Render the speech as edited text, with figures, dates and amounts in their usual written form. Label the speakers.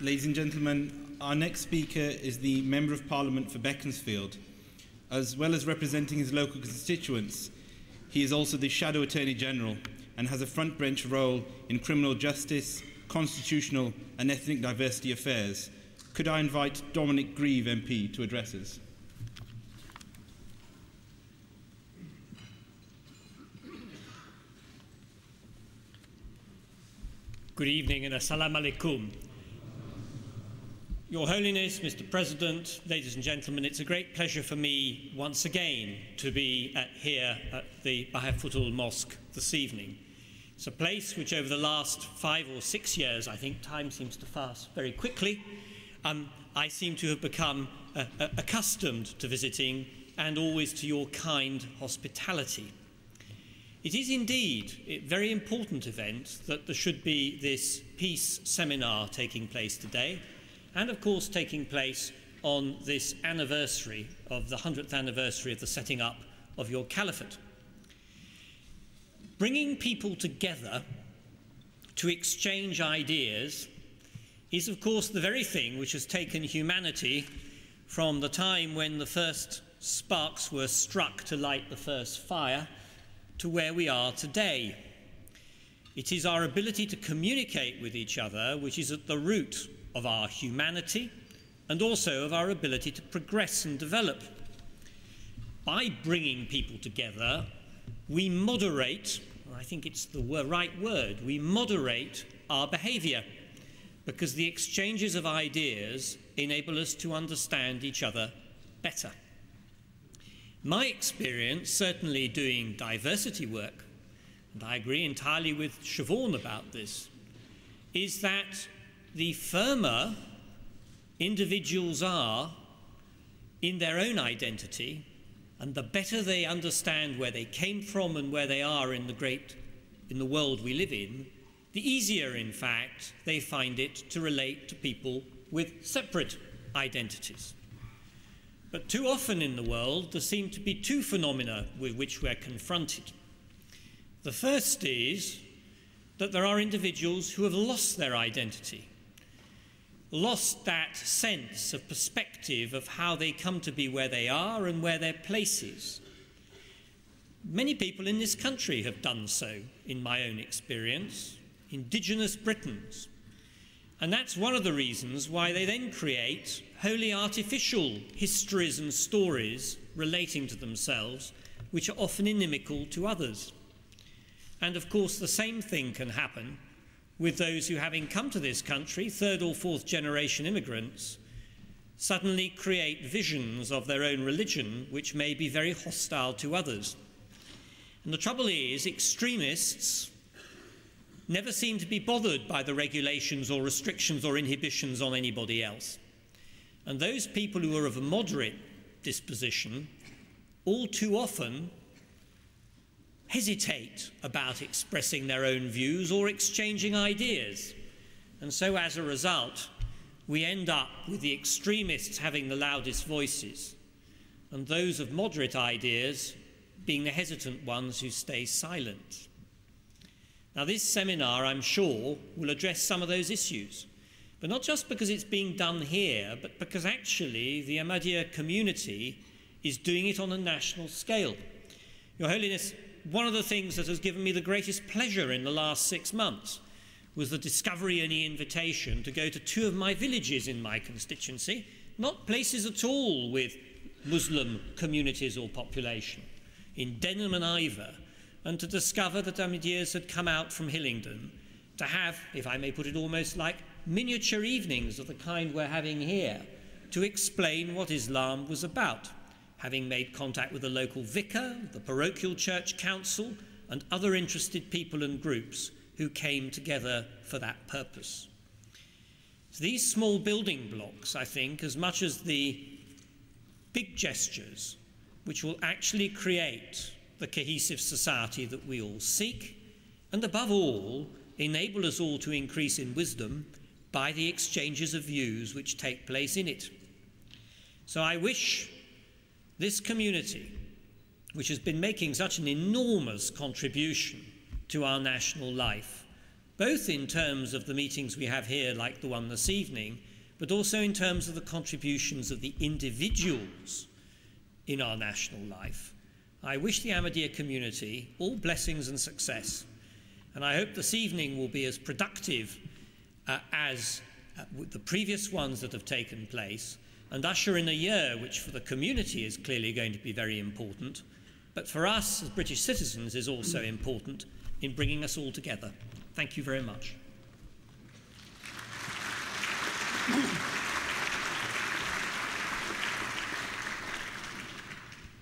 Speaker 1: Ladies and gentlemen, our next speaker is the Member of Parliament for Beaconsfield. As well as representing his local constituents, he is also the Shadow Attorney General and has a front bench role in criminal justice, constitutional and ethnic diversity affairs. Could I invite Dominic Grieve MP to address us?
Speaker 2: Good evening and assalamu alaikum. Your Holiness, Mr. President, ladies and gentlemen, it's a great pleasure for me once again to be here at the Bahafutul Mosque this evening. It's a place which over the last 5 or 6 years, I think time seems to pass very quickly, I seem to have become accustomed to visiting and always to your kind hospitality. It is indeed a very important event that there should be this peace seminar taking place today, and of course taking place on this anniversary of the 100th anniversary of the setting up of your caliphate. Bringing people together to exchange ideas is of course the very thing which has taken humanity from the time when the first sparks were struck to light the first fire to where we are today. It is our ability to communicate with each other which is at the root of our humanity and also of our ability to progress and develop. By bringing people together, we moderate, I think it's the right word, we moderate our behaviour, because the exchanges of ideas enable us to understand each other better. My experience, certainly doing diversity work, and I agree entirely with Siobhan about this, is that the firmer individuals are in their own identity, and the better they understand where they came from and where they are in the world we live in, the easier, in fact, they find it to relate to people with separate identities. But too often in the world, there seem to be two phenomena with which we're confronted. The first is that there are individuals who have lost their identity, lost that sense of perspective of how they come to be where they are and where their place is. Many people in this country have done so, in my own experience, indigenous Britons. And that's one of the reasons why they then create wholly artificial histories and stories relating to themselves, which are often inimical to others. And of course, the same thing can happen with those who, having come to this country, third or fourth generation immigrants, suddenly create visions of their own religion which may be very hostile to others. And the trouble is, extremists never seem to be bothered by the regulations or restrictions or inhibitions on anybody else. And those people who are of a moderate disposition all too often hesitate about expressing their own views or exchanging ideas. And so as a result, we end up with the extremists having the loudest voices and those of moderate ideas being the hesitant ones who stay silent. Now, this seminar, I'm sure, will address some of those issues, but not just because it's being done here, but because actually the Ahmadiyya community is doing it on a national scale. Your Holiness, one of the things that has given me the greatest pleasure in the last 6 months was the discovery and the invitation to go to 2 of my villages in my constituency, not places at all with Muslim communities or population, in Denham and Ivor, and to discover that Ahmadiyyas had come out from Hillingdon to have, if I may put it almost like, miniature evenings of the kind we're having here to explain what Islam was about, having made contact with the local vicar, the parochial church council, and other interested people and groups who came together for that purpose. So these small building blocks, I think, as much as the big gestures, which will actually create the cohesive society that we all seek, and above all, enable us all to increase in wisdom by the exchanges of views which take place in it. So I wish this community, which has been making such an enormous contribution to our national life, both in terms of the meetings we have here, like the one this evening, but also in terms of the contributions of the individuals in our national life. I wish the Ahmadiyya community all blessings and success, and I hope this evening will be as productive as the previous ones that have taken place, and usher in a year which for the community is clearly going to be very important, but for us as British citizens is also important in bringing us all together. Thank you very much.